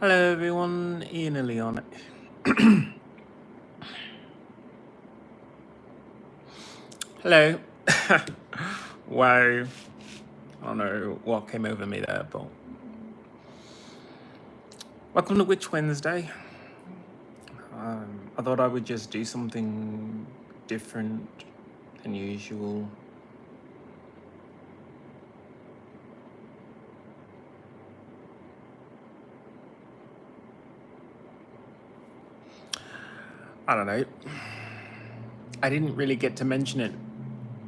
Hello everyone, IanXIlyana. Hello. Wow. I don't know what came over me there, but welcome to Witch Wednesday. I thought I would just do something different than usual. I don't know. I didn't really get to mention it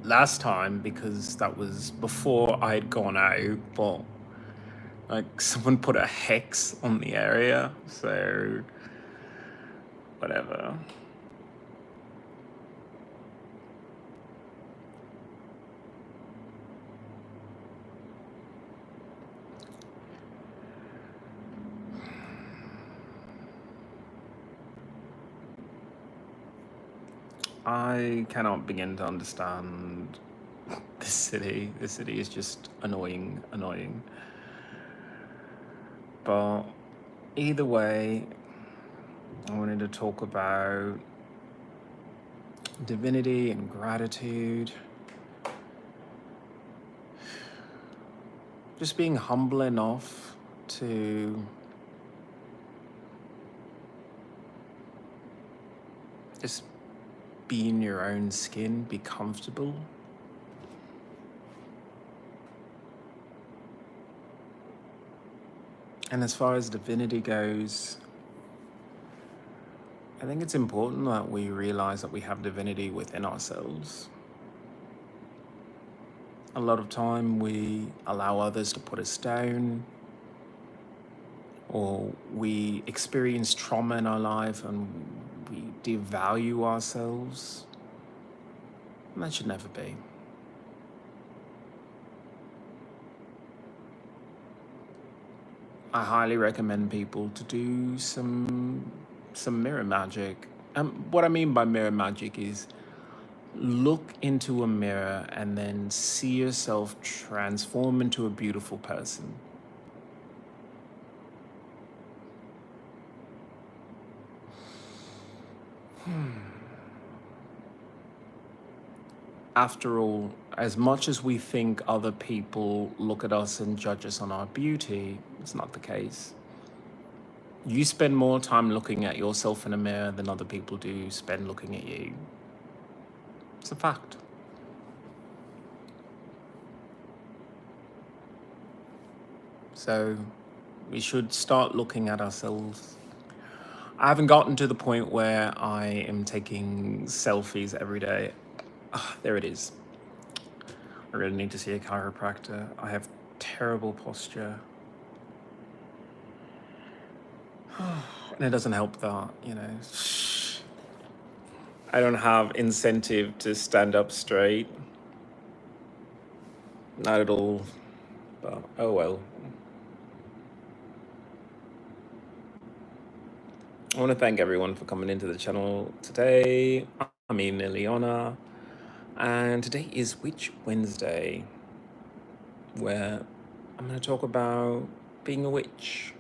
last time because that was before I had gone out, but like someone put a hex on the area, so whatever. I cannot begin to understand this city. This city is just annoying. But either way, I wanted to talk about divinity and gratitude. Just being humble enough to just be in your own skin, be comfortable. And as far as divinity goes, I think it's important that we realize that we have divinity within ourselves. A lot of time we allow others to put us down, or we experience trauma in our life and we devalue ourselves. And that should never be. I highly recommend people to do some mirror magic. What I mean by mirror magic is look into a mirror and then see yourself transform into a beautiful person. After all, as much as we think other people look at us and judge us on our beauty, it's not the case. You spend more time looking at yourself in a mirror than other people do spend looking at you. It's a fact. So we should start looking at ourselves. I haven't gotten to the point where I am taking selfies every day. There it is. I really need to see a chiropractor. I have terrible posture. And it doesn't help that, you know. I don't have incentive to stand up straight. Not at all. But oh well. I want to thank everyone for coming into the channel today. I'm IanXIlyana, and today is Witch Wednesday, where I'm going to talk about being a witch.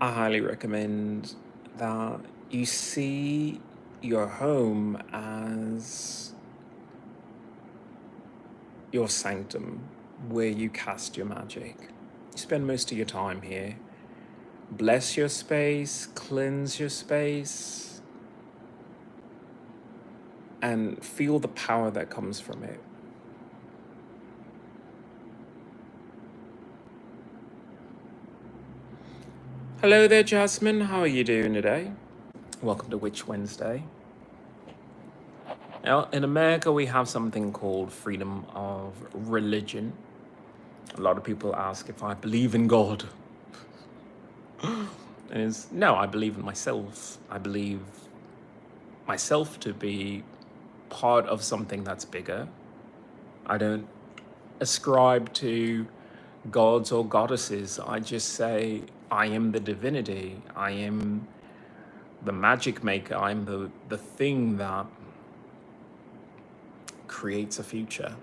I highly recommend that you see your home as your sanctum, where you cast your magic. You spend most of your time here. Bless your space, cleanse your space, and feel the power that comes from it. Hello there, Jasmine. How are you doing today? Welcome to Witch Wednesday. Now, in America, we have something called freedom of religion. A lot of people ask if I believe in God. And no, I believe in myself. I believe myself to be part of something that's bigger. I don't ascribe to gods or goddesses. I just say I am the divinity. I am the magic maker. I'm the thing that creates a future.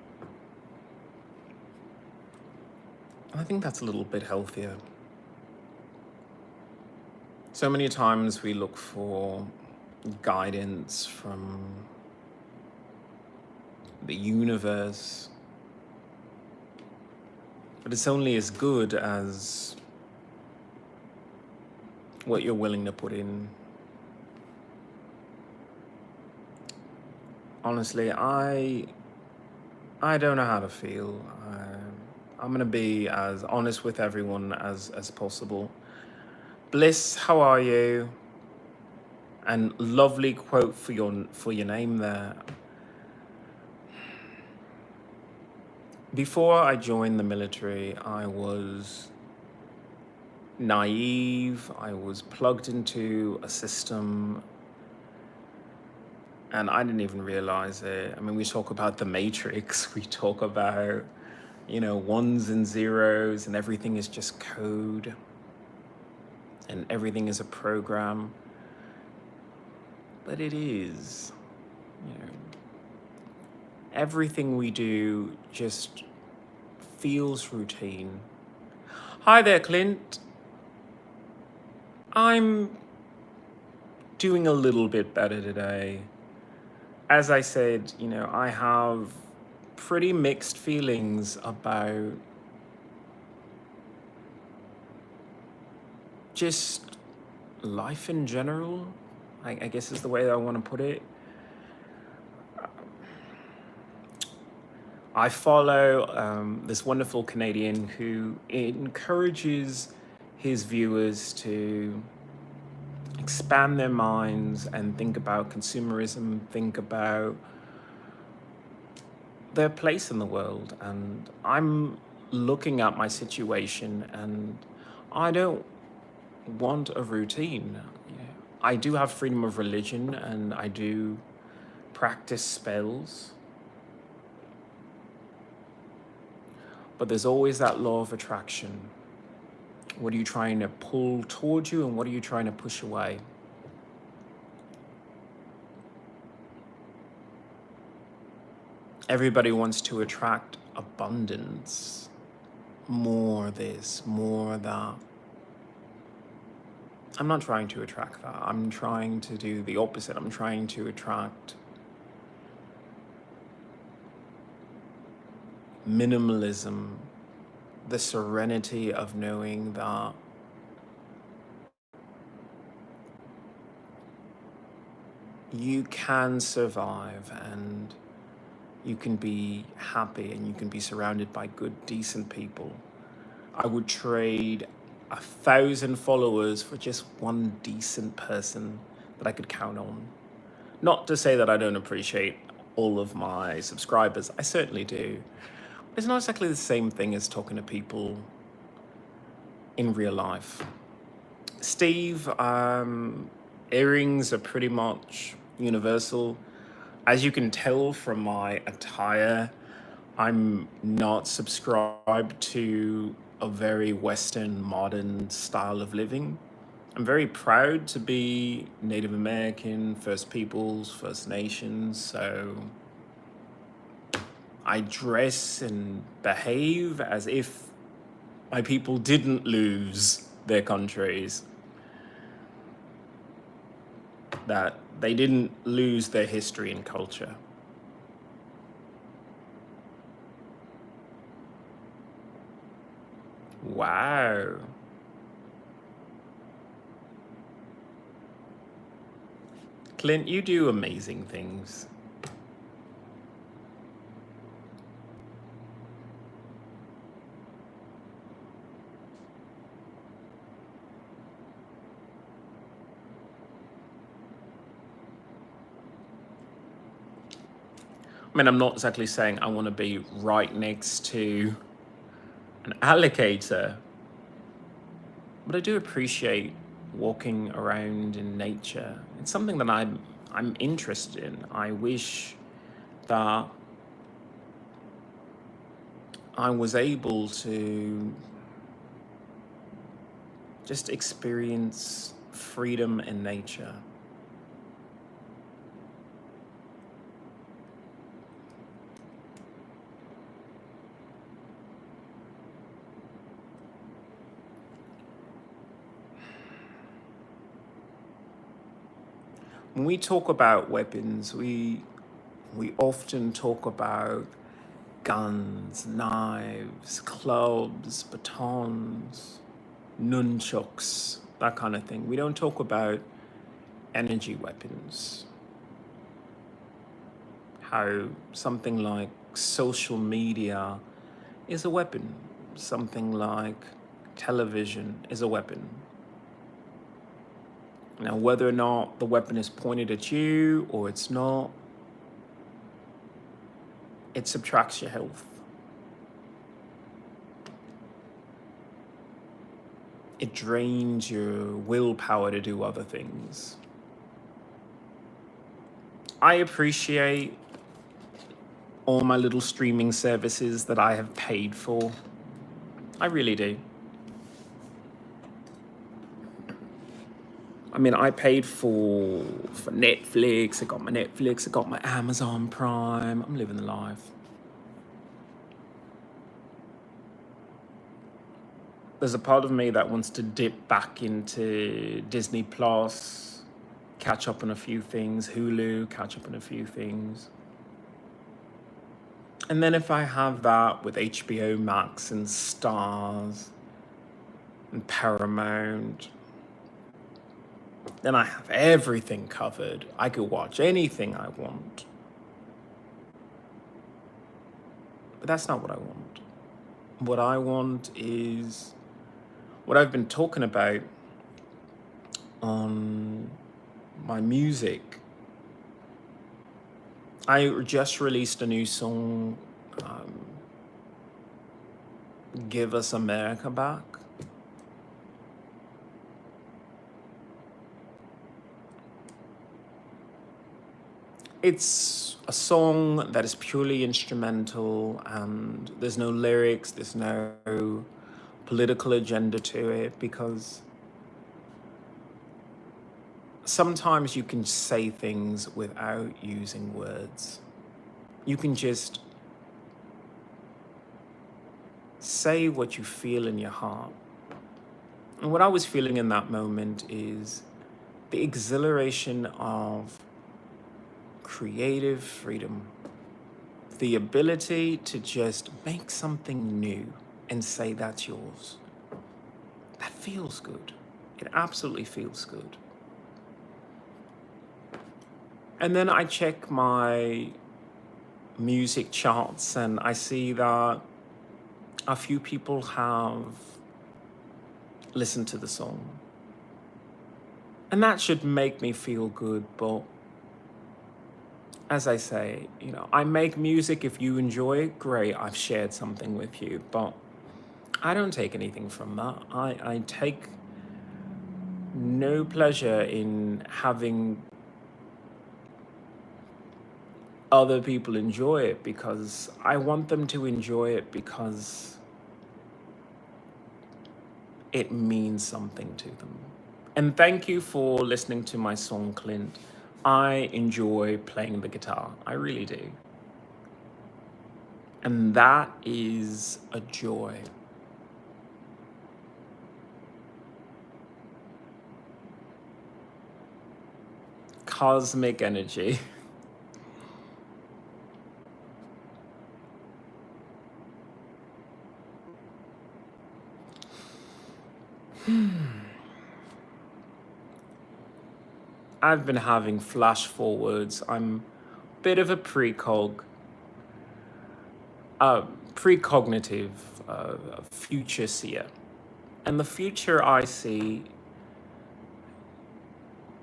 I think that's a little bit healthier. So many times we look for guidance from the universe, but it's only as good as what you're willing to put in. Honestly, I don't know how to feel. I'm gonna be as honest with everyone as possible. Bliss, how are you? And lovely quote for your name there. Before I joined the military, I was naive. I was plugged into a system and I didn't even realize it. I mean, we talk about the Matrix, we talk about, ones and zeros, and everything is just code, and everything is a program. But it is, everything we do just feels routine. Hi there, Clint. I'm doing a little bit better today. As I said, I have pretty mixed feelings about just life in general, I guess is the way that I want to put it. I follow this wonderful Canadian who encourages his viewers to expand their minds and think about consumerism, think about their place in the world. And I'm looking at my situation and I don't want a routine. I do have freedom of religion and I do practice spells. But there's always that law of attraction. What are you trying to pull towards you and what are you trying to push away? Everybody wants to attract abundance, more this, more that. I'm not trying to attract that. I'm trying to do the opposite. I'm trying to attract minimalism, the serenity of knowing that you can survive and you can be happy and you can be surrounded by good, decent people. I would trade 1,000 followers for just one decent person that I could count on. Not to say that I don't appreciate all of my subscribers, I certainly do. It's not exactly the same thing as talking to people in real life. Steve, earrings are pretty much universal. As you can tell from my attire, I'm not subscribed to a very Western modern style of living. I'm very proud to be Native American, First Peoples, First Nations, so I dress and behave as if my people didn't lose their countries, that they didn't lose their history and culture. Wow. Clint, you do amazing things. I mean, I'm not exactly saying I want to be right next to an alligator, but I do appreciate walking around in nature. It's something that I'm interested in. I wish that I was able to just experience freedom in nature. when we talk about weapons, we often talk about guns, knives, clubs, batons, nunchucks, that kind of thing. We don't talk about energy weapons. How something like social media is a weapon. Something like television is a weapon. Now, whether or not the weapon is pointed at you or it's not, it subtracts your health. It drains your willpower to do other things. I appreciate all my little streaming services that I have paid for. I really do. I mean, I paid for Netflix. I got my Netflix. I got my Amazon Prime. I'm living the life. There's a part of me that wants to dip back into Disney Plus, catch up on a few things, Hulu, catch up on a few things. And then if I have that with HBO Max and Stars and Paramount, then I have everything covered. I could watch anything I want. But that's not what I want. What I want is what I've been talking about on my music. I just released a new song, Give Us America Back. It's a song that is purely instrumental and there's no lyrics, there's no political agenda to it, because sometimes you can say things without using words. You can just say what you feel in your heart. And what I was feeling in that moment is the exhilaration of creative freedom, the ability to just make something new and say that's yours. That feels good. It absolutely feels good. And then I check my music charts and I see that a few people have listened to the song. And that should make me feel good, but as I say, I make music. If you enjoy it, great, I've shared something with you, but I don't take anything from that. I take no pleasure in having other people enjoy it, because I want them to enjoy it because it means something to them. And thank you for listening to my song, Clint. I enjoy playing the guitar. I really do. And that is a joy. Cosmic energy. I've been having flash forwards. I'm a bit of a precognitive, future seer. And the future I see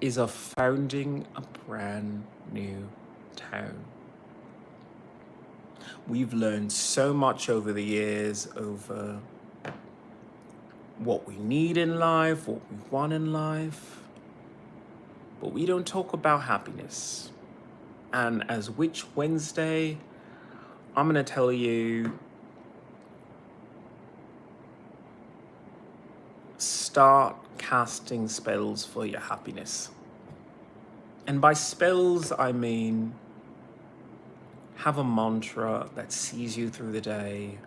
is of founding a brand new town. We've learned so much over the years over what we need in life, what we want in life, but we don't talk about happiness. And as Witch Wednesday, I'm gonna tell you, start casting spells for your happiness. And by spells, I mean have a mantra that sees you through the day.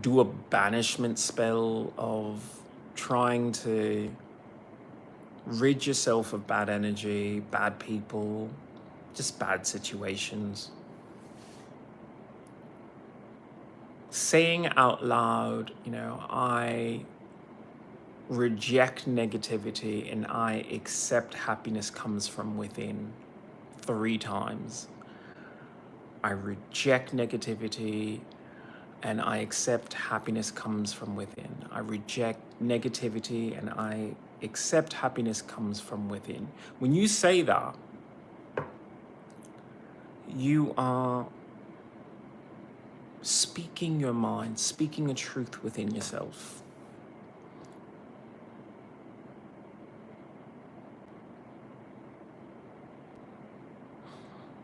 Do a banishment spell of trying to Rid yourself of bad energy, bad people, just bad situations. Saying out loud, I reject negativity and I accept happiness comes from within 3 times. I reject negativity and I accept happiness comes from within. I reject negativity and I accept happiness comes from within. When you say that, you are speaking your mind, speaking a truth within yourself.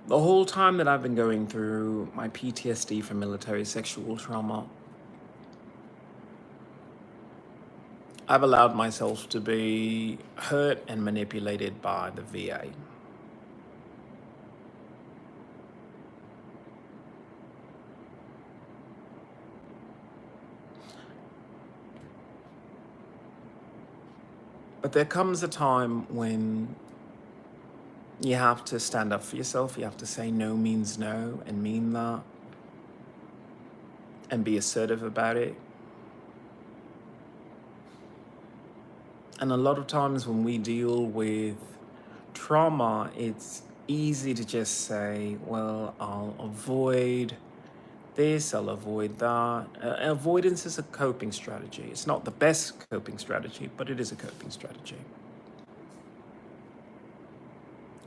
The whole time that I've been going through my PTSD from military sexual trauma, I've allowed myself to be hurt and manipulated by the VA. But there comes a time when you have to stand up for yourself. You have to say no means no and mean that and be assertive about it. And a lot of times when we deal with trauma, it's easy to just say, well, I'll avoid this, I'll avoid that. Avoidance is a coping strategy. It's not the best coping strategy, but it is a coping strategy.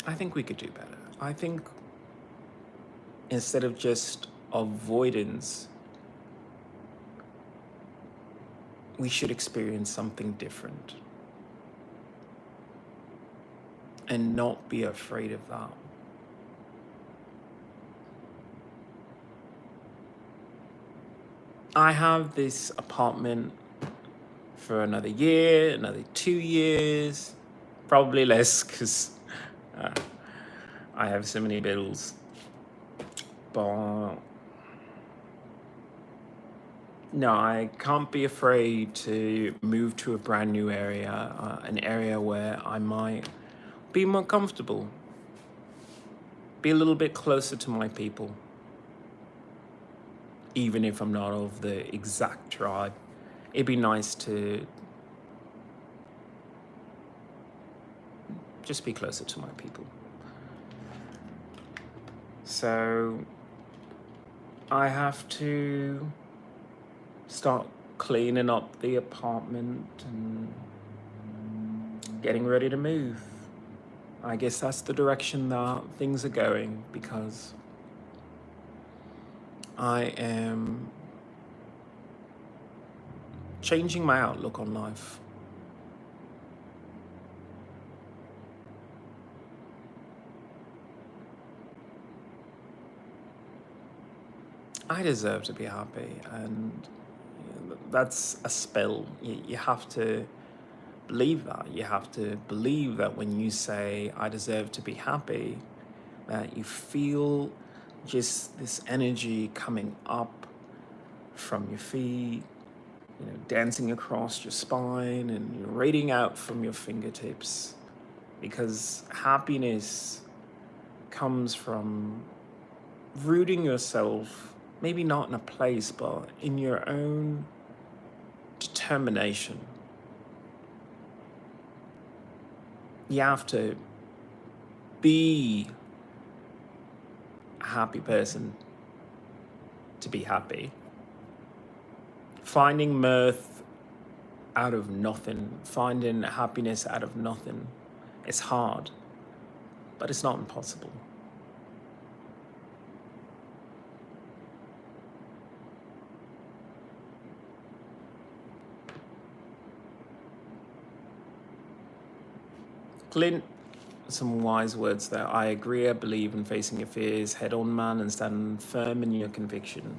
I think we could do better. I think instead of just avoidance, we should experience something different and not be afraid of that. I have this apartment for another year, another 2 years, probably less because I have so many bills. But no, I can't be afraid to move to a brand new area, an area where I might be more comfortable, be a little bit closer to my people, even if I'm not of the exact tribe. It'd be nice to just be closer to my people. So I have to start cleaning up the apartment and getting ready to move. I guess that's the direction that things are going, because I am changing my outlook on life. I deserve to be happy, and that's a spell. You have to believe that. You have to believe that when you say, I deserve to be happy, that you feel just this energy coming up from your feet, dancing across your spine and radiating out from your fingertips. Because happiness comes from rooting yourself, maybe not in a place, but in your own determination. You have to be a happy person to be happy. Finding mirth out of nothing, finding happiness out of nothing, it's hard, but it's not impossible. Clint, some wise words there. I agree, I believe in facing your fears head on, man, and stand firm in your conviction.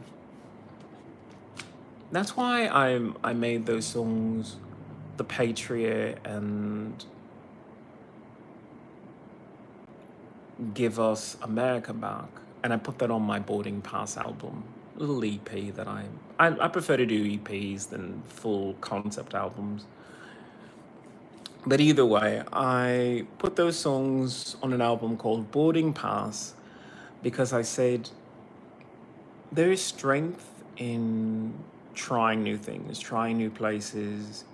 That's why I made those songs, The Patriot and Give Us America Back. And I put that on my Boarding Pass album, little EP that I prefer to do EPs than full concept albums. But either way, I put those songs on an album called Boarding Pass because I said there is strength in trying new things, trying new places,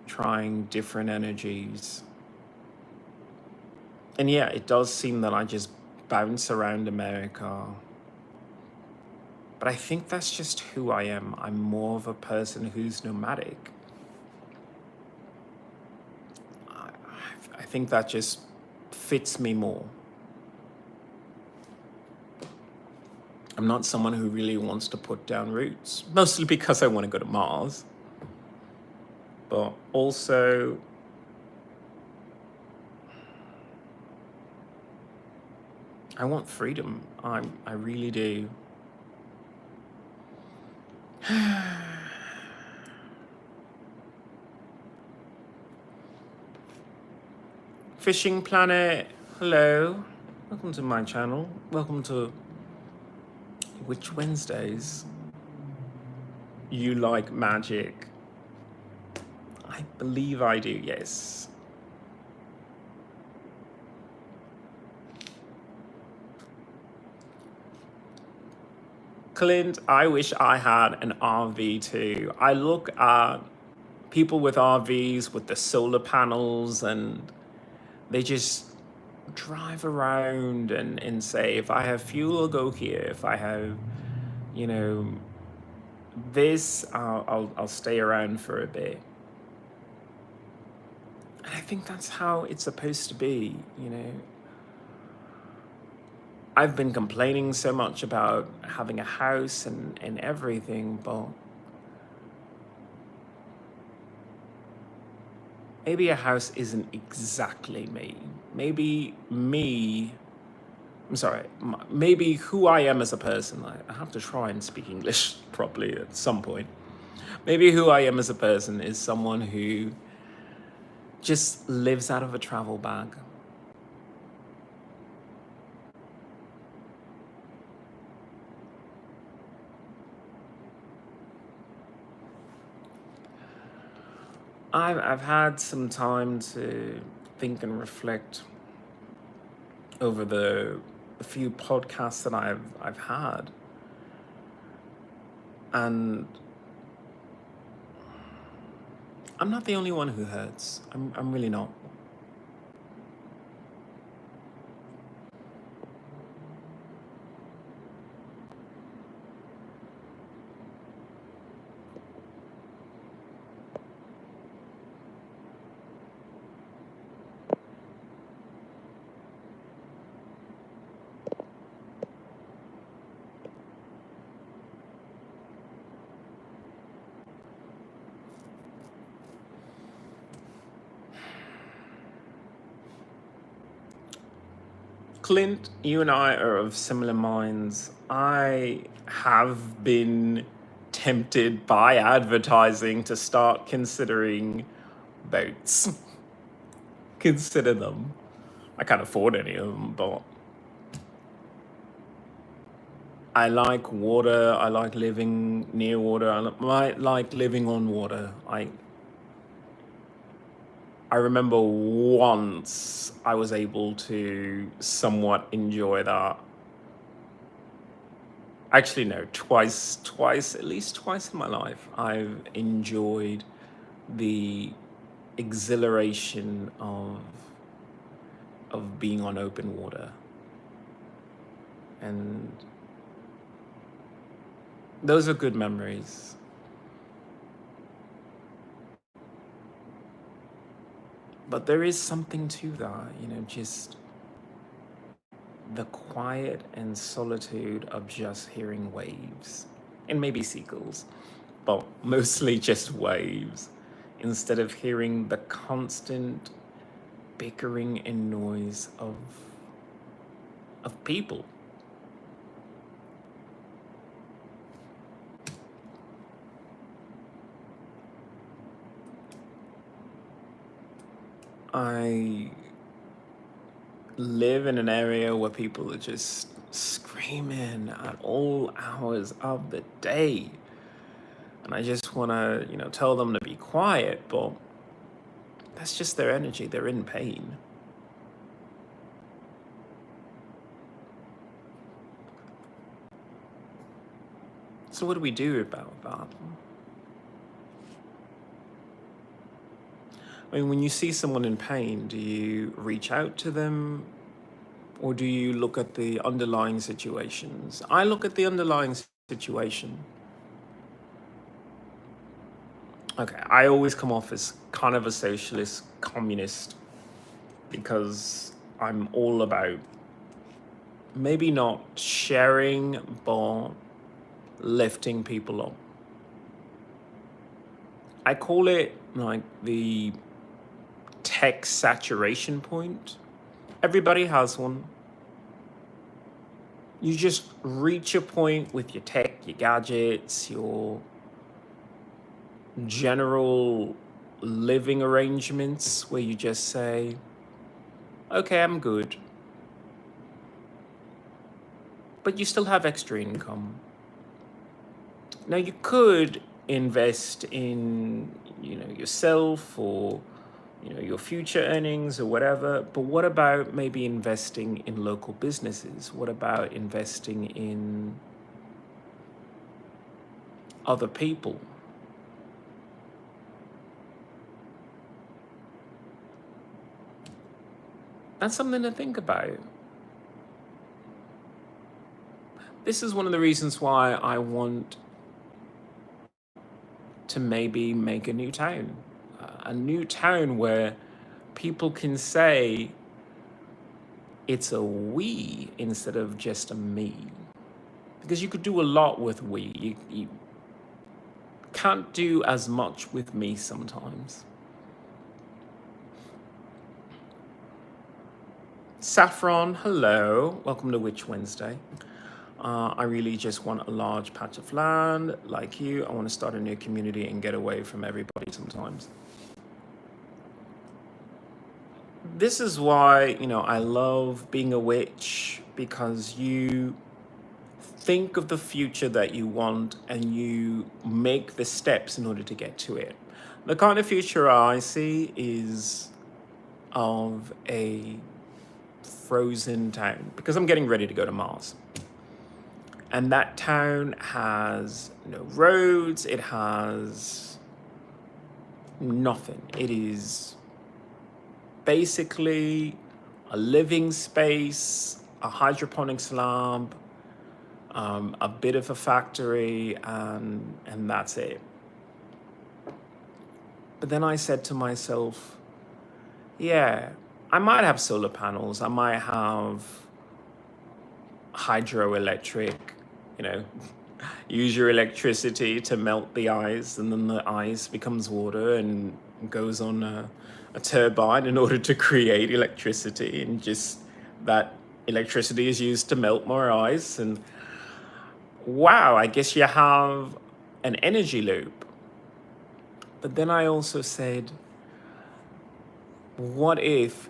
trying different energies. And yeah, it does seem that I just bounce around America. But I think that's just who I am. I'm more of a person who's nomadic. I, I think that just fits me more. I'm not someone who really wants to put down roots, mostly because I want to go to Mars. But also, I want freedom. I really do. Fishing Planet, hello. Welcome to my channel. Welcome to Which Wednesdays? You like magic? I believe I do, yes. Clint, I wish I had an RV too. I look at people with RVs with the solar panels and they just drive around and say, if I have fuel, I'll go here. If I have, you know, this, I'll stay around for a bit. And I think that's how it's supposed to be, you know. I've been complaining so much about having a house and everything, but maybe a house isn't exactly me. Maybe me, I'm sorry, maybe who I am as a person, I have to try and speak English properly at some point. Maybe who I am as a person is someone who just lives out of a travel bag. I've had some time to think and reflect over the few podcasts that I've had, and I'm not the only one who hurts. I'm really not. Clint, you and I are of similar minds. I have been tempted by advertising to start considering boats. Consider them. I can't afford any of them, but I like water. I like living near water. I like living on water. I remember once I was able to somewhat enjoy that. Actually, no, twice, at least twice in my life, I've enjoyed the exhilaration of being on open water. And those are good memories. But there is something to that, you know, just the quiet and solitude of just hearing waves and maybe seagulls, but mostly just waves, instead of hearing the constant bickering and noise of people. I live in an area where people are just screaming at all hours of the day. And I just want to, you know, tell them to be quiet, but That's just their energy. They're in pain. So what do we do about that? I mean, when you see someone in pain, do you reach out to them, or do you look at the underlying situations? I look at the underlying situation. Okay, I always come off as kind of a socialist communist because I'm all about maybe not sharing, but lifting people up. I call it like the tech saturation point. Everybody has one. You just reach a point with your tech, your gadgets, your general living arrangements where you just say, okay, I'm good. But you still have extra income. Now you could invest in, yourself or, your future earnings or whatever, but what about maybe investing in local businesses? What about investing in other people? That's something to think about. This is one of the reasons why I want to maybe make a new town. A new town where people can say it's a we instead of just a me. Because you could do a lot with we. You can't do as much with me sometimes. Saffron, hello. Welcome to Witch Wednesday. I really just want a large patch of land like you. I want to start a new community and get away from everybody sometimes. This is why, I love being a witch, because you think of the future that you want and you make the steps in order to get to it. The kind of future I see is of a frozen town, because I'm getting ready to go to Mars. And that town has no roads, it has nothing. It is basically a living space, a hydroponics lab, a bit of a factory, and that's it. But then I said to myself, yeah, I might have solar panels, I might have hydroelectric, use your electricity to melt the ice, and then the ice becomes water and goes on a turbine in order to create electricity, and just that electricity is used to melt more ice, and wow, I guess you have an energy loop. But then I also said, what if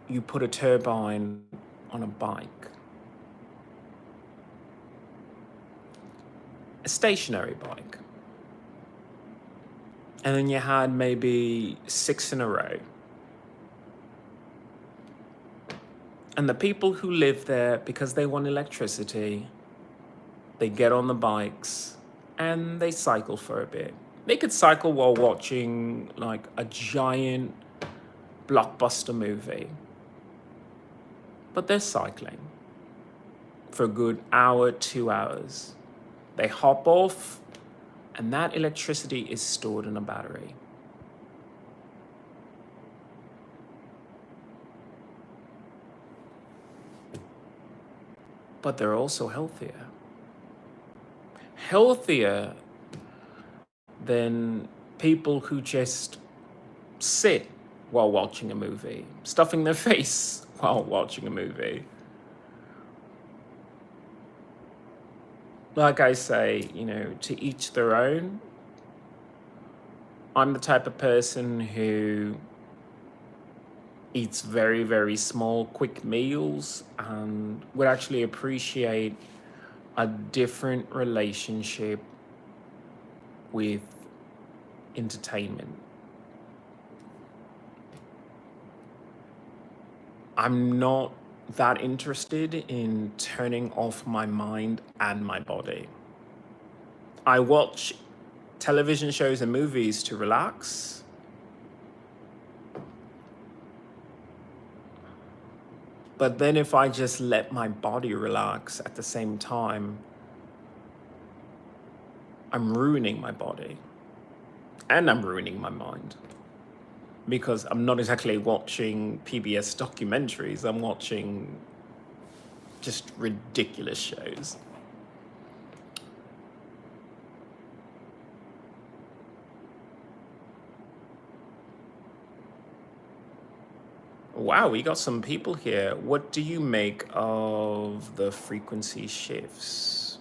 you put a turbine on a bike? A stationary bike. And then you had maybe 6 in a row. And the people who live there, because they want electricity, they get on the bikes and they cycle for a bit. They could cycle while watching like a giant blockbuster movie. But they're cycling for a good hour, 2 hours. They hop off, and that electricity is stored in a battery. But they're also healthier. Healthier than people who just sit while watching a movie, stuffing their face while watching a movie. Like I say, to each their own. I'm the type of person who eats very, very small, quick meals and would actually appreciate a different relationship with entertainment. I'm not that interested in turning off my mind and my body. I watch television shows and movies to relax. But then if I just let my body relax at the same time, I'm ruining my body and I'm ruining my mind. Because I'm not exactly watching PBS documentaries, I'm watching just ridiculous shows. Wow, we got some people here. What do you make of the frequency shifts?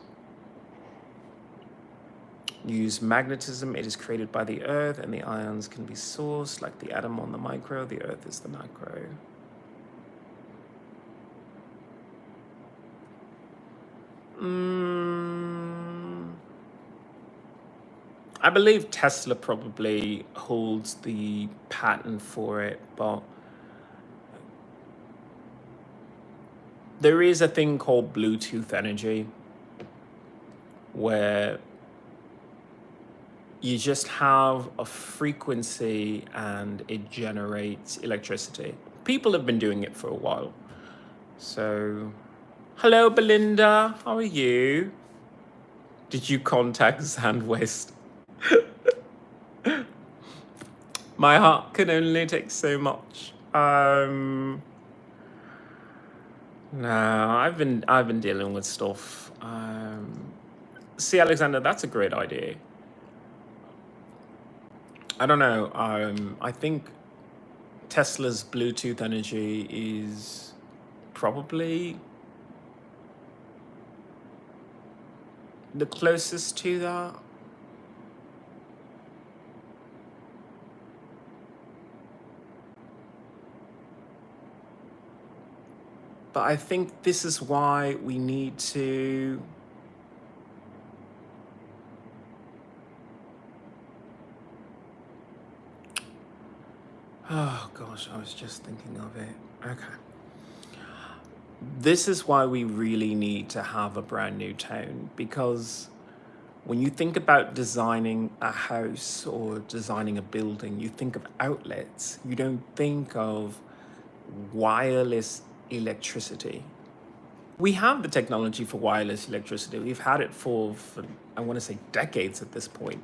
Use magnetism, it is created by the earth, and the ions can be sourced like the atom on the micro, the earth is the macro. I believe Tesla probably holds the patent for it, but there is a thing called Bluetooth energy where you just have a frequency and it generates electricity. People have been doing it for a while. So, hello, Belinda. How are you? Did you contact Sandwest? My heart can only take so much. No, I've been dealing with stuff. See, Alexander, that's a great idea. I don't know. I think Tesla's Bluetooth energy is probably the closest to that. But I think this is why we need to oh gosh, I was just thinking of it. Okay. This is why we really need to have a brand new tone, because when you think about designing a house or designing a building, you think of outlets. You don't think of wireless electricity. We have the technology for wireless electricity. We've had it for I want to say decades at this point.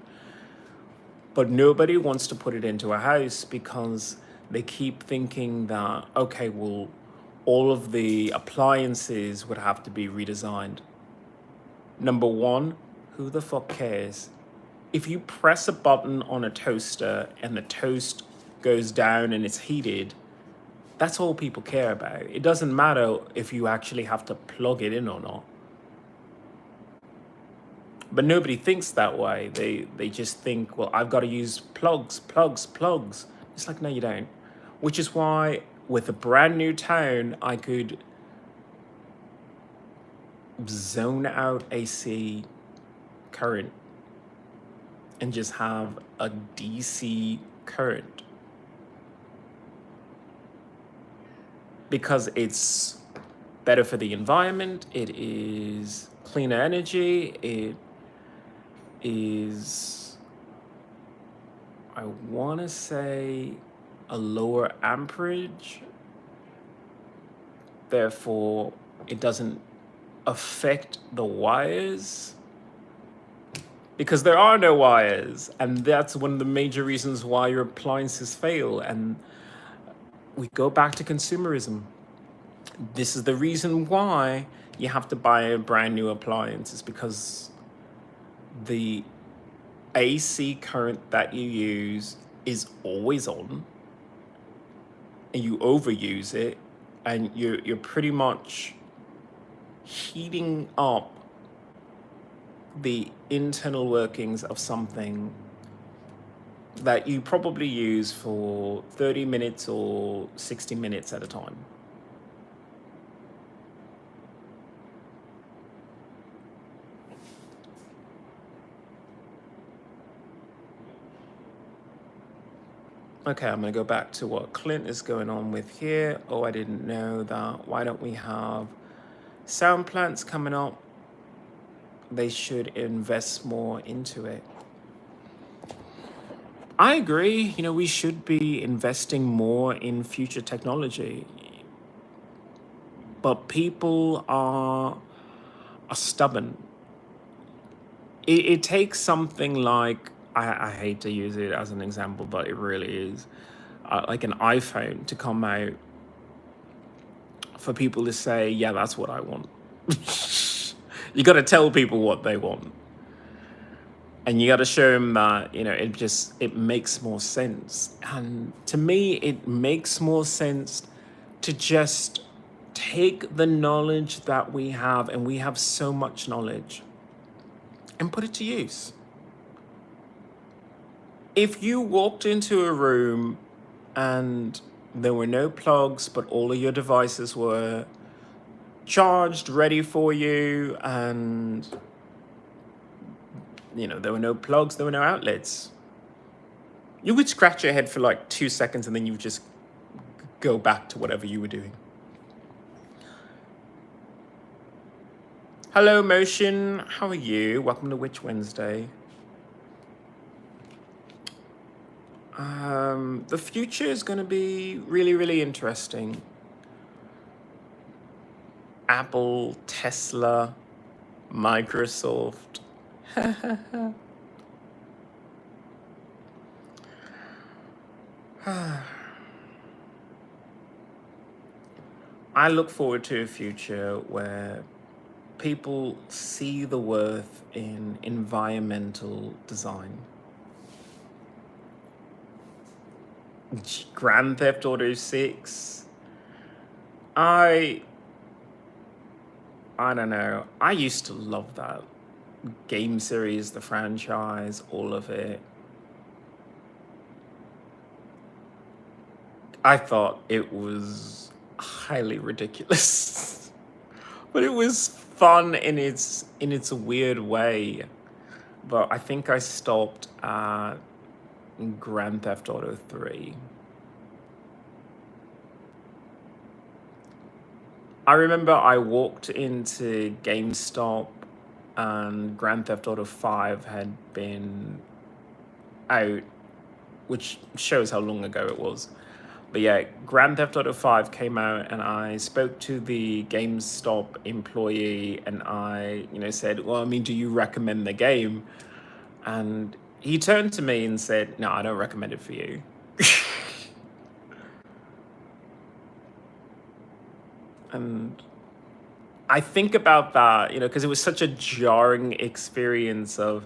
But nobody wants to put it into a house because they keep thinking that, okay, well, all of the appliances would have to be redesigned. Number one, who the fuck cares? If you press a button on a toaster and the toast goes down and it's heated, that's all people care about. It doesn't matter if you actually have to plug it in or not. But nobody thinks that way. They just think, well, I've got to use plugs. It's like, no, you don't. Which is why with a brand new town, I could zone out AC current and just have a DC current. Because it's better for the environment, it is cleaner energy, it is, I want to say, a lower amperage. Therefore, it doesn't affect the wires. Because there are no wires. And that's one of the major reasons why your appliances fail. And we go back to consumerism. This is the reason why you have to buy a brand new appliance. It's because the AC current that you use is always on, and you overuse it, and you're pretty much heating up the internal workings of something that you probably use for 30 minutes or 60 minutes at a time. Okay, I'm gonna go back to what Clint is going on with here. Oh, I didn't know that. Why don't we have sound plants coming up? They should invest more into it. I agree. You know, we should be investing more in future technology, but people are stubborn. It takes something like, I hate to use it as an example, but it really is, like an iPhone to come out for people to say, yeah, that's what I want. You got to tell people what they want. And you got to show them that, you know, it makes more sense. And to me, it makes more sense to just take the knowledge that we have, and we have so much knowledge, and put it to use. If you walked into a room and there were no plugs, but all of your devices were charged, ready for you, and you know, there were no plugs, there were no outlets, you would scratch your head for like 2 seconds and then you would just go back to whatever you were doing. Hello, Motion. How are you? Welcome to Witch Wednesday. The future is going to be really, really interesting. Apple, Tesla, Microsoft. I look forward to a future where people see the worth in environmental design. Grand Theft Auto 6. I don't know. I used to love that game series, the franchise, all of it. I thought it was highly ridiculous, but it was fun in its weird way. But I think I stopped at Grand Theft Auto 3. I remember I walked into GameStop and Grand Theft Auto 5 had been out, which shows how long ago it was. But yeah, Grand Theft Auto 5 came out, and I spoke to the GameStop employee, and I, you know, said, well, I mean, do you recommend the game? And he turned to me and said, no, I don't recommend it for you. And I think about that, you know, because it was such a jarring experience of,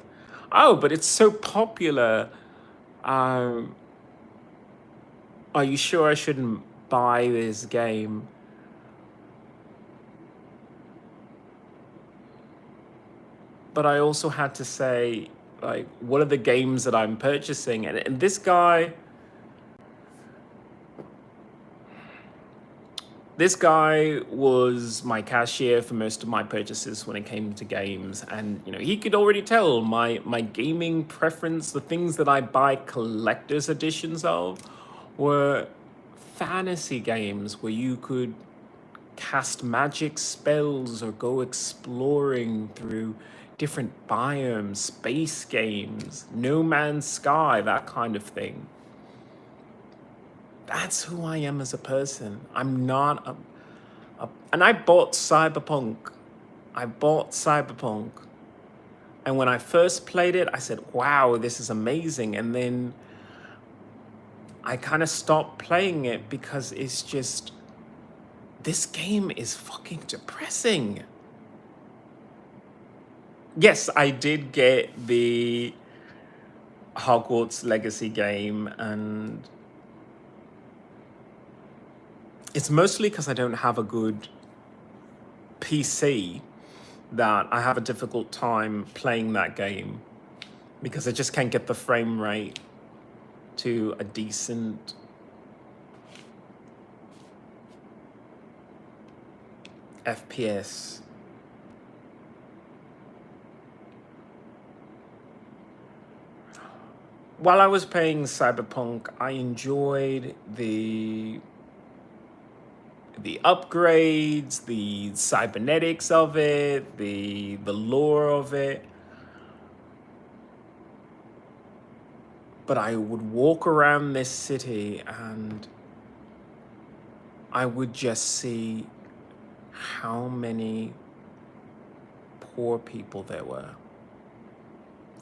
oh, but it's so popular. Um, are you sure I shouldn't buy this game? But I also had to say, like, what are the games that I'm purchasing? And this guy was my cashier for most of my purchases when it came to games, and you know, he could already tell my gaming preference. The things that I buy collector's editions of were fantasy games where you could cast magic spells or go exploring through different biomes, space games, No Man's Sky, that kind of thing. That's who I am as a person. I'm not and I bought Cyberpunk. And when I first played it, I said, wow, this is amazing. And then I kind of stopped playing it because it's just, this game is fucking depressing. Yes, I did get the Hogwarts Legacy game, and it's mostly because I don't have a good PC that I have a difficult time playing that game, because I just can't get the frame rate to a decent FPS. while I was playing Cyberpunk, I enjoyed the upgrades, the cybernetics of it, the lore of it. But I would walk around this city and I would just see how many poor people there were.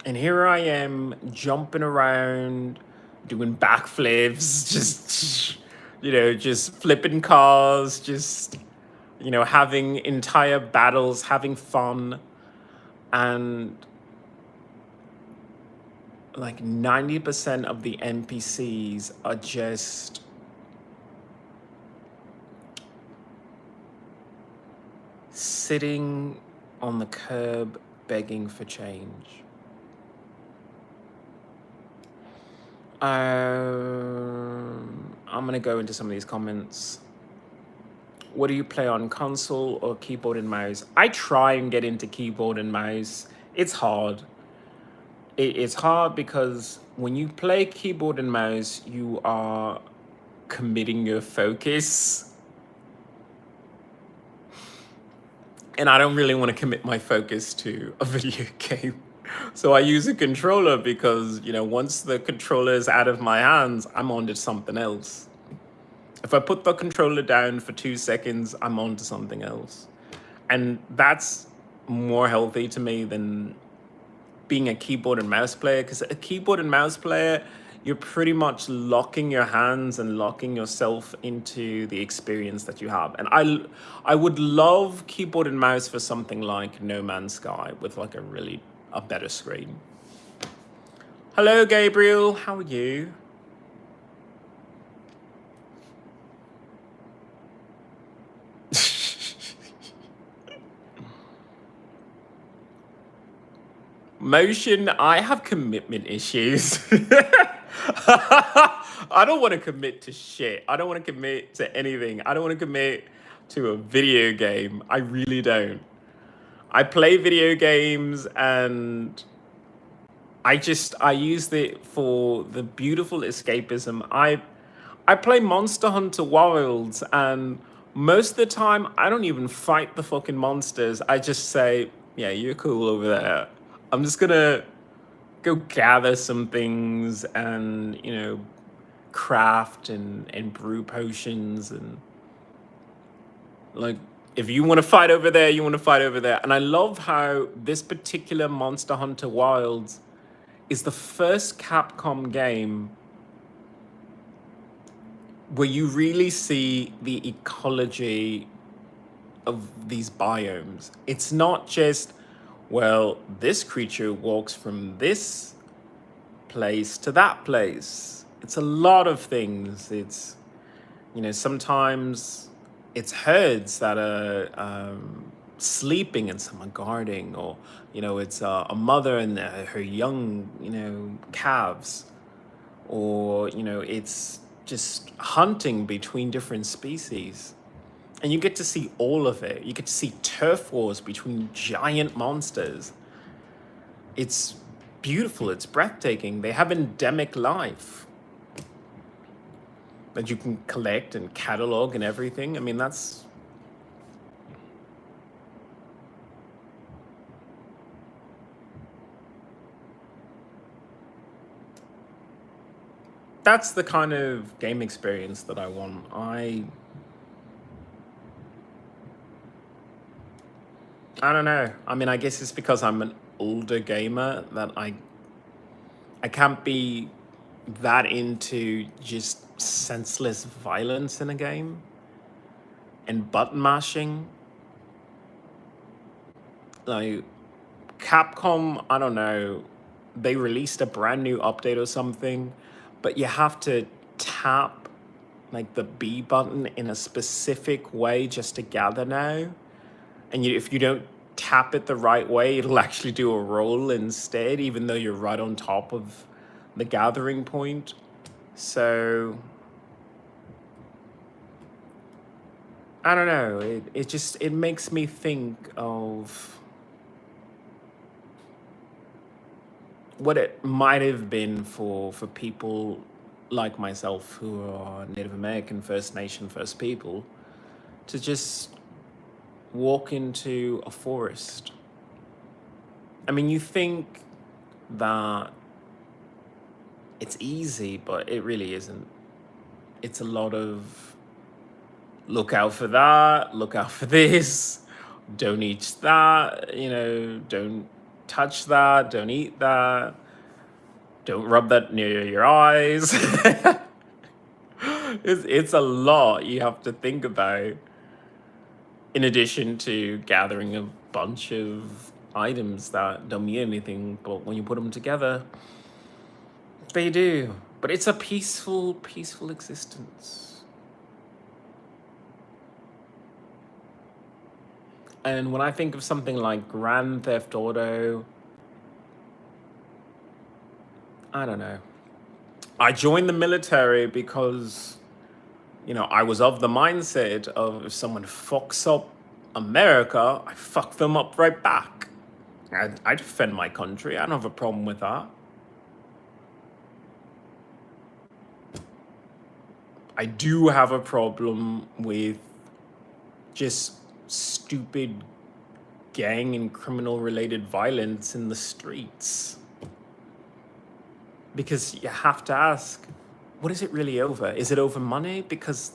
And here I am jumping around, doing backflips, just, just flipping cars, just, having entire battles, having fun. And like 90% of the NPCs are just sitting on the curb begging for change. I'm gonna go into some of these comments. What do you play on, console or keyboard and mouse? I try and get into keyboard and mouse. It's hard. It's hard because when you play keyboard and mouse, you are committing your focus. And I don't really want to commit my focus to a video game. So I use a controller because, once the controller is out of my hands, I'm on to something else. If I put the controller down for 2 seconds, I'm on to something else. And that's more healthy to me than being a keyboard and mouse player, because a keyboard and mouse player, you're pretty much locking your hands and locking yourself into the experience that you have. And I would love keyboard and mouse for something like No Man's Sky with like a better screen. Hello, Gabriel. How are you? Motion, I have commitment issues. I don't want to commit to shit. I don't want to commit to anything. I don't want to commit to a video game. I really don't. I play video games and I use it for the beautiful escapism. I play Monster Hunter Wilds, and most of the time I don't even fight the fucking monsters. I just say, yeah, you're cool over there. I'm just gonna go gather some things and, craft and brew potions, and like, if you want to fight over there, you want to fight over there. And I love how this particular Monster Hunter Wilds is the first Capcom game where you really see the ecology of these biomes. It's not just, well, this creature walks from this place to that place. It's a lot of things. It's, sometimes it's herds that are sleeping and some are guarding, or, it's a mother and her young, calves, or, it's just hunting between different species. And you get to see all of it. You get to see turf wars between giant monsters. It's beautiful. It's breathtaking. They have endemic life that you can collect and catalog and everything. I mean, that's the kind of game experience that I want. I don't know. I mean, I guess it's because I'm an older gamer that I can't be that into just senseless violence in a game and button mashing. Like, Capcom, I don't know, they released a brand new update or something, but you have to tap like the B button in a specific way just to gather now. And if you don't tap it the right way, it'll actually do a roll instead, even though you're right on top of the gathering point. So I don't know. It makes me think of what it might have been for people like myself who are Native American, First Nation, First People, to just walk into a forest. I mean, you think that it's easy, but it really isn't. It's a lot of look out for that, look out for this, don't eat that, don't touch that, don't eat that, don't rub that near your eyes. It's a lot you have to think about, in addition to gathering a bunch of items that don't mean anything, but when you put them together, they do. But it's a peaceful, peaceful existence. And when I think of something like Grand Theft Auto, I don't know. I joined the military because, I was of the mindset of if someone fucks up America, I fuck them up right back. I defend my country. I don't have a problem with that. I do have a problem with just stupid gang and criminal related violence in the streets. Because you have to ask, what is it really over? Is it over money? Because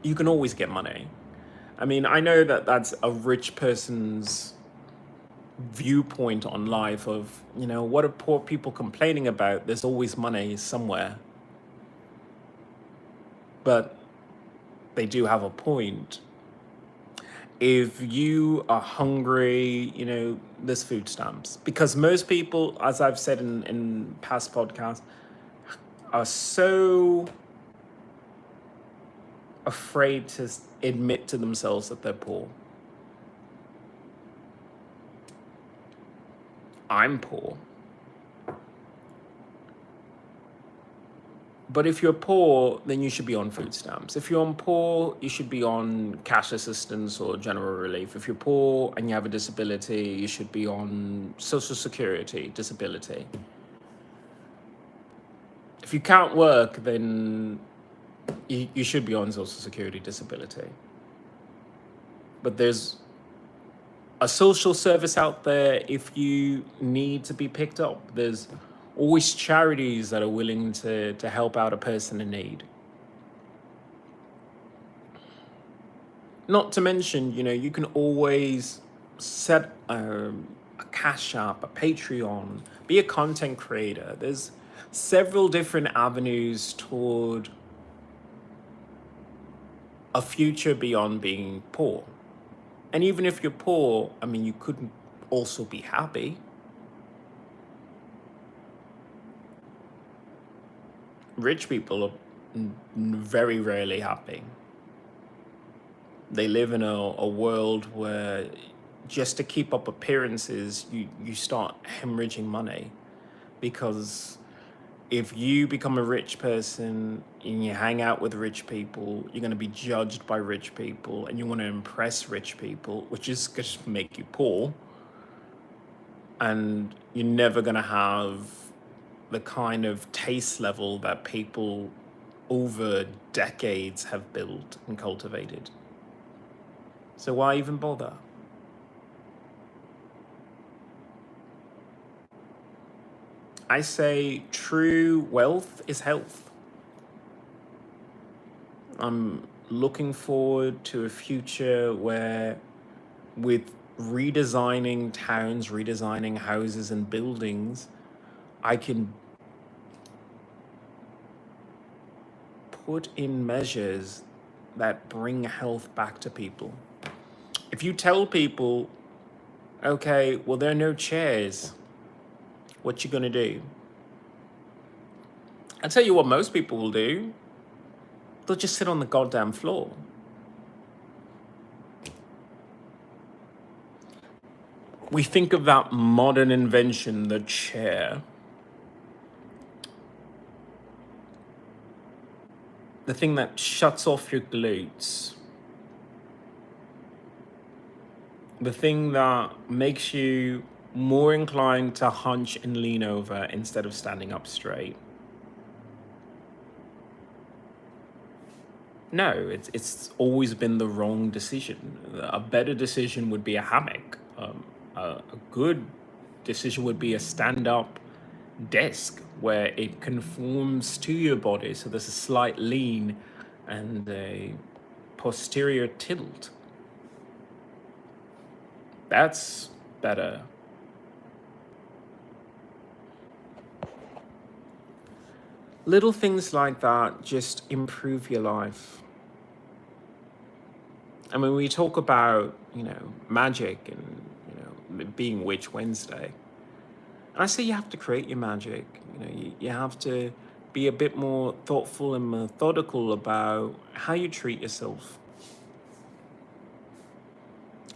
you can always get money. I mean, I know that that's a rich person's viewpoint on life of, what are poor people complaining about? There's always money somewhere. But they do have a point. If you are hungry, there's food stamps. Because most people, as I've said in past podcasts, are so afraid to admit to themselves that they're poor. I'm poor. But if you're poor, then you should be on food stamps. If you're poor, you should be on cash assistance or general relief. If you're poor and you have a disability, you should be on Social Security, disability. If you can't work, then you should be on Social Security, disability. But there's a social service out there if you need to be picked up. There's always charities that are willing to help out a person in need. Not to mention, you can always set a Cash App, a Patreon, be a content creator. There's several different avenues toward a future beyond being poor. And even if you're poor, I mean, you couldn't also be happy. Rich people are very rarely happy. They live in a world where just to keep up appearances, you start hemorrhaging money. Because if you become a rich person and you hang out with rich people, you're going to be judged by rich people and you want to impress rich people, which is going to make you poor. And you're never going to have the kind of taste level that people over decades have built and cultivated. So why even bother? I say true wealth is health. I'm looking forward to a future where, with redesigning towns, redesigning houses and buildings, I can put in measures that bring health back to people. If you tell people, okay, well, there are no chairs, what you gonna do? I'll tell you what most people will do. They'll just sit on the goddamn floor. We think of that modern invention, the chair. The thing that shuts off your glutes. The thing that makes you more inclined to hunch and lean over instead of standing up straight. No, it's always been the wrong decision. A better decision would be a hammock. A good decision would be a stand-up desk where it conforms to your body, so there's a slight lean and a posterior tilt. That's better. Little things like that just improve your life. I mean, we talk about, magic and, being Witch Wednesday. And I say you have to create your magic. You have to be a bit more thoughtful and methodical about how you treat yourself.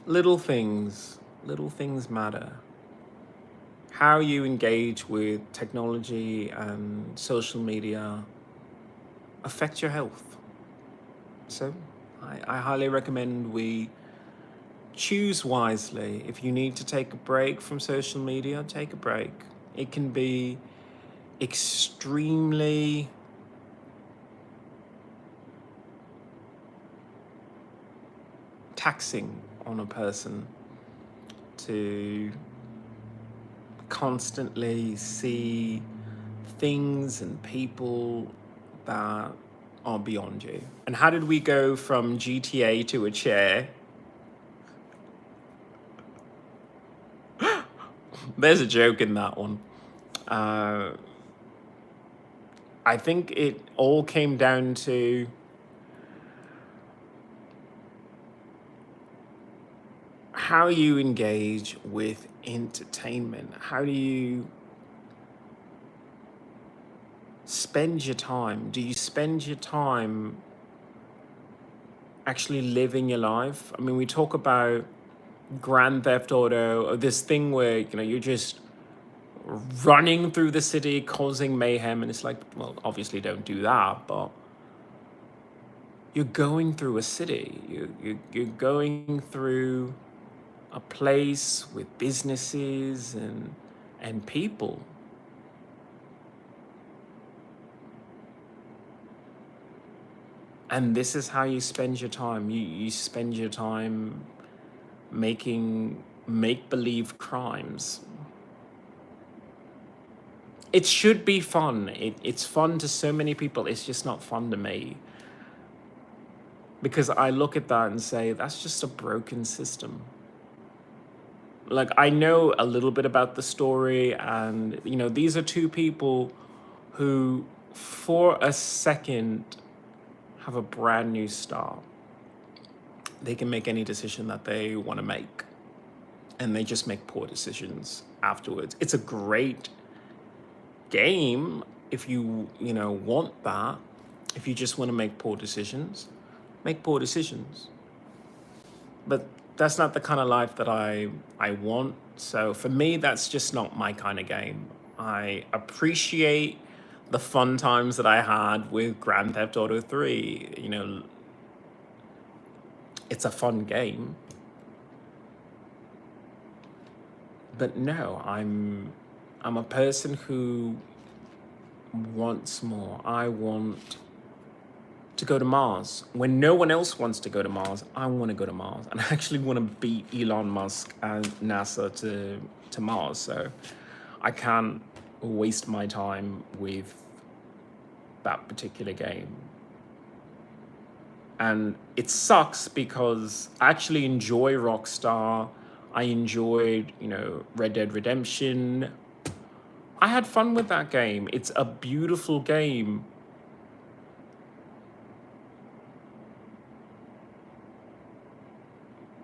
Little things matter. How you engage with technology and social media affect your health. So I highly recommend we choose wisely. If you need to take a break from social media, take a break. It can be extremely taxing on a person to constantly see things and people that are beyond you. And how did we go from GTA to a chair? There's a joke in that one. I think it all came down to how you engage with entertainment. How do you spend your time? Do you spend your time actually living your life? I mean, we talk about Grand Theft Auto, or this thing where, you're just running through the city causing mayhem, and it's like, well, obviously don't do that, but you're going through a city. You're going through a place with businesses and people. And this is how you spend your time. You spend your time making make-believe crimes. It should be fun. It's fun to so many people. It's just not fun to me. Because I look at that and say, that's just a broken system. Like, I know a little bit about the story, and, these are two people who, for a second, have a brand new start. They can make any decision that they want to make, and they just make poor decisions afterwards. It's a great game if you, want that. If you just want to make poor decisions, make poor decisions. But that's not the kind of life that I want. So for me, that's just not my kind of game. I appreciate the fun times that I had with Grand Theft Auto 3. It's a fun game. But no, I'm a person who wants more. I want to go to Mars. When no one else wants to go to Mars, I want to go to Mars. And I actually want to beat Elon Musk and NASA to Mars. So I can't waste my time with that particular game. And it sucks because I actually enjoy Rockstar. I enjoyed, Red Dead Redemption. I had fun with that game. It's a beautiful game.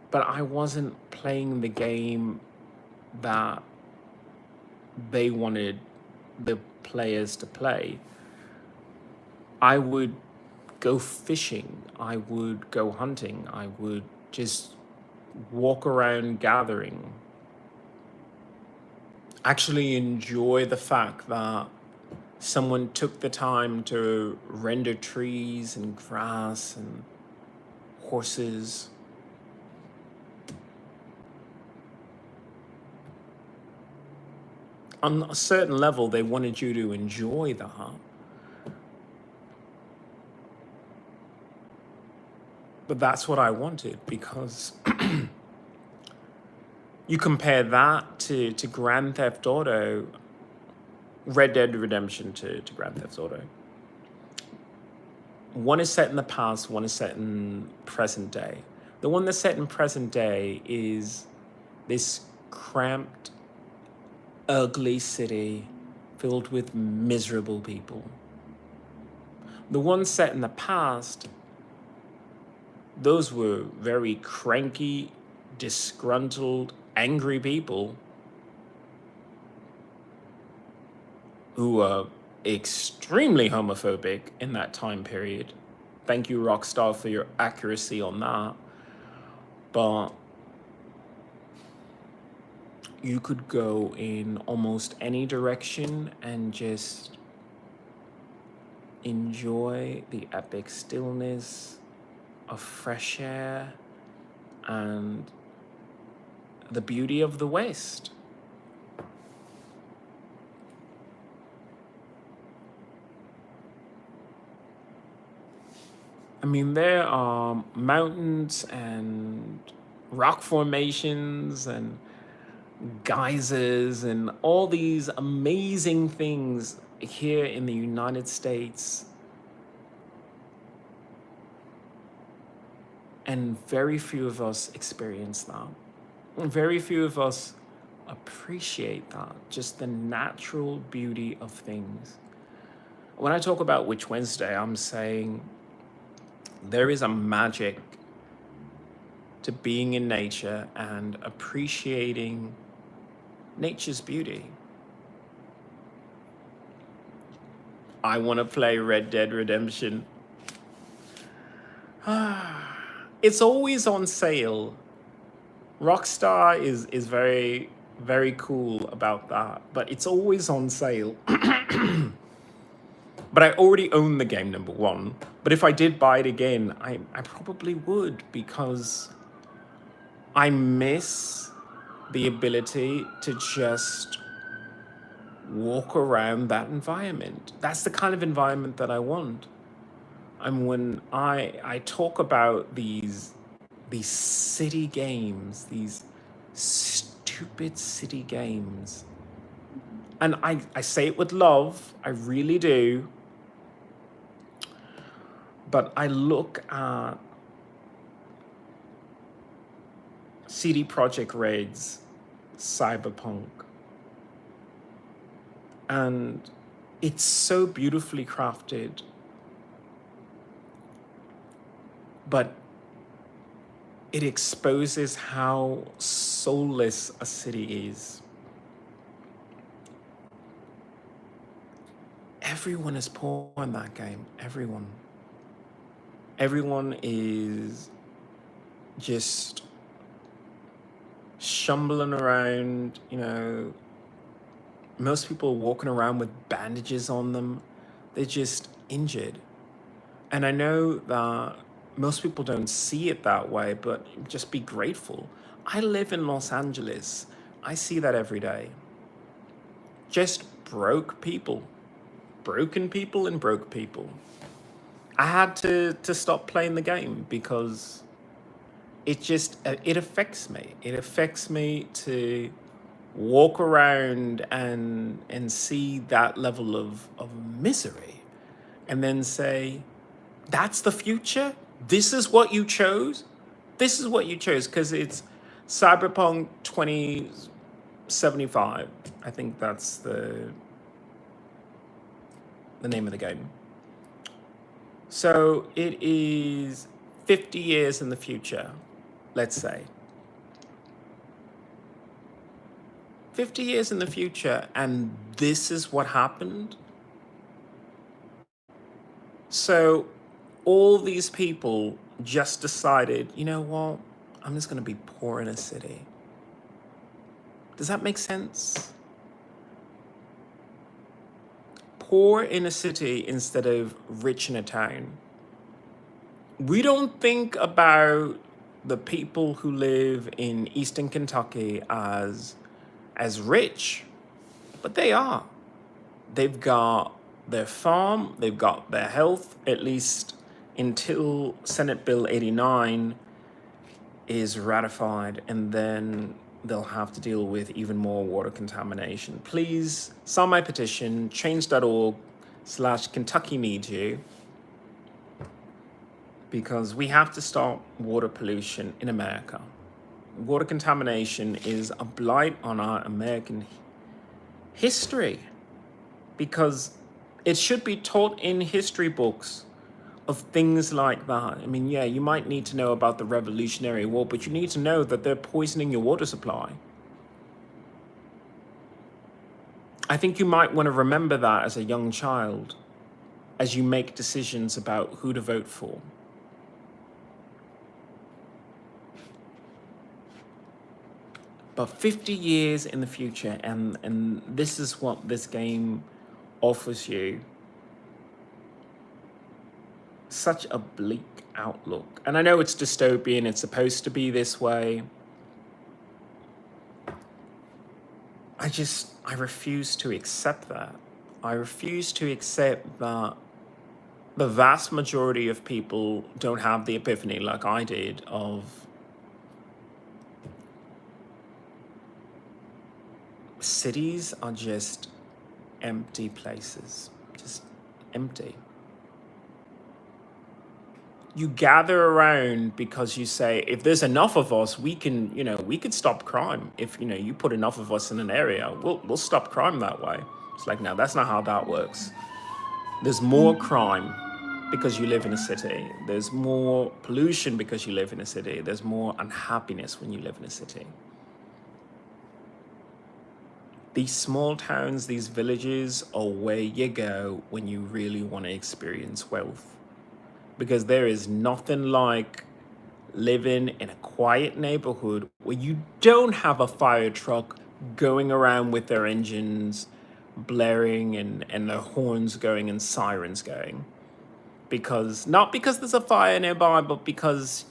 But I wasn't playing the game that they wanted the players to play. I would go fishing. I would go hunting. I would just walk around gathering. Actually enjoy the fact that someone took the time to render trees and grass and horses. on a certain level, they wanted you to enjoy that. But that's what I wanted, because you compare that to Grand Theft Auto, Red Dead Redemption to Grand Theft Auto. One is set in the past, one is set in present day. The one that's set in present day is this cramped, ugly city filled with miserable people. The one set in the past, those were very cranky, disgruntled, angry people who were extremely homophobic in that time period. Thank you, Rockstar, for your accuracy on that. But you could go in almost any direction and just enjoy the epic stillness of fresh air and the beauty of the West. I mean, there are mountains and rock formations and geysers and all these amazing things here in the United States. And very few of us experience that. Very few of us appreciate that, just the natural beauty of things. When I talk about Witch Wednesday, I'm saying there is a magic to being in nature and appreciating nature's beauty. I want to play Red Dead Redemption. It's always on sale. Rockstar is very, very cool about that, but it's always on sale. But I already own the game, number one. But if I did buy it again, I probably would, because I miss the ability to just walk around that environment. That's the kind of environment that I want. And when I talk about these city games, these stupid city games, and I say it with love, I really do, but I look at CD Projekt Red's Cyberpunk, and it's so beautifully crafted, but it exposes how soulless a city is. Everyone is poor in that game. Everyone. Everyone is just stumbling around, most people walking around with bandages on them. They're just injured. And I know that most people don't see it that way, but just be grateful. I live in Los Angeles. I see that every day. Just broke people. Broken people and broke people. I had to stop playing the game because it affects me. It affects me to walk around and see that level of misery and then say, that's the future? This is what you chose? This is what you chose, because it's Cyberpunk 2075. I think that's the name of the game. So it is 50 years in the future, let's say. 50 years in the future, and this is what happened. So all these people just decided, you know what? I'm just going to be poor in a city. Does that make sense? Poor in a city instead of rich in a town. We don't think about the people who live in Eastern Kentucky as rich. but they are. They've got their farm, they've got their health, at least until Senate Bill 89 is ratified, and then they'll have to deal with even more water contamination. Please sign my petition, change.org/Kentucky needs you, because we have to stop water pollution in America. Water contamination is a blight on our American history, because it should be taught in history books of things like that. I mean, yeah, you might need to know about the Revolutionary War, but you need to know that they're poisoning your water supply. I think you might want to remember that as a young child, as you make decisions about who to vote for. But 50 years in the future, and this is what this game offers you. Such a bleak outlook. And I know it's dystopian, it's supposed to be this way. I refuse to accept that. I refuse to accept that the vast majority of people don't have the epiphany like I did of cities are just empty places, just empty. You gather around because you say, if there's enough of us, we can, we could stop crime. If, you put enough of us in an area, we'll stop crime that way. It's like, no, that's not how that works. There's more crime because you live in a city. There's more pollution because you live in a city. There's more unhappiness when you live in a city. These small towns, these villages are where you go when you really want to experience wealth. Because there is nothing like living in a quiet neighborhood where you don't have a fire truck going around with their engines blaring and their horns going and sirens going. Because, not because there's a fire nearby, but because,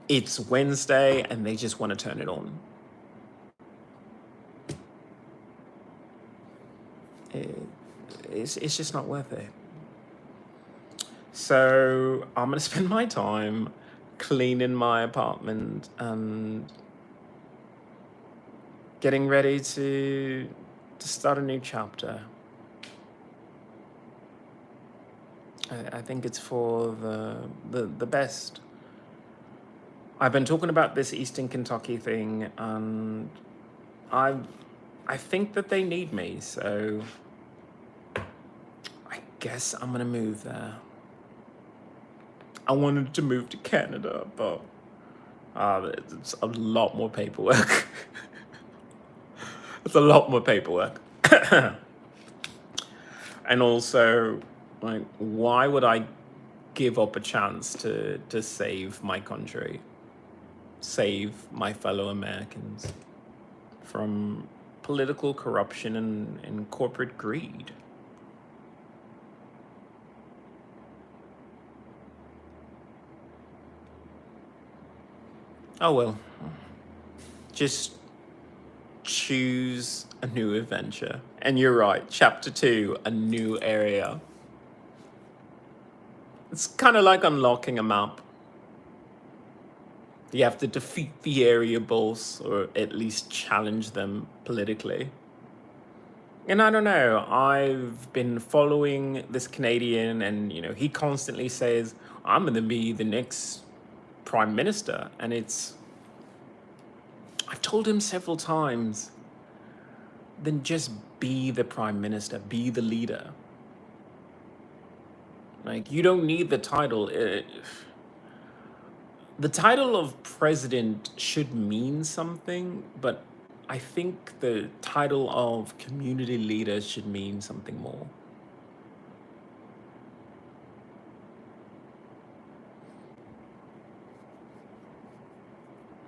it's Wednesday and they just want to turn it on. It's just not worth it. So I'm gonna spend my time cleaning my apartment and getting ready to start a new chapter. I think it's for the best. I've been talking about this Eastern Kentucky thing, and I think that they need me, so I guess I'm gonna move there. I wanted to move to Canada, but it's a lot more paperwork. It's a lot more paperwork. And also, like, why would I give up a chance to save my country, save my fellow Americans from political corruption and corporate greed? Oh well, just choose a new adventure. And you're right, chapter 2, a new area. It's kind of like unlocking a map. You have to defeat the area boss, or at least challenge them politically. And I don't know, I've been following this Canadian, and he constantly says, I'm gonna be the next prime minister. And I've told him several times, then just be the prime minister, be the leader. Like, you don't need the title. The title of president should mean something, but I think the title of community leader should mean something more.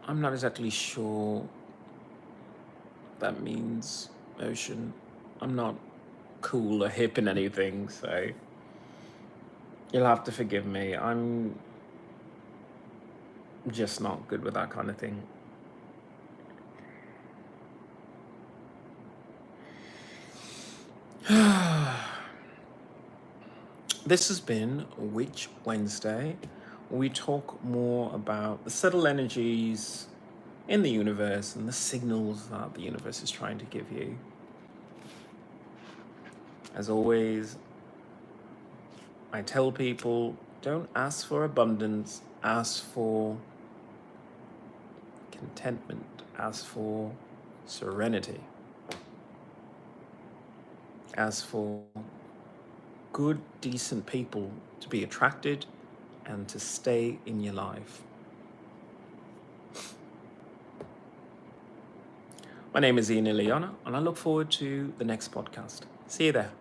I'm not exactly sure that means, Ocean. I'm not cool or hip in anything, so you'll have to forgive me. I'm just not good with that kind of thing. This has been Witch Wednesday. We talk more about the subtle energies in the universe and the signals that the universe is trying to give you. As always, I tell people, don't ask for abundance, ask for contentment, ask for serenity, ask for good, decent people to be attracted and to stay in your life. My name is IanXIlyana, and I look forward to the next podcast. See you there.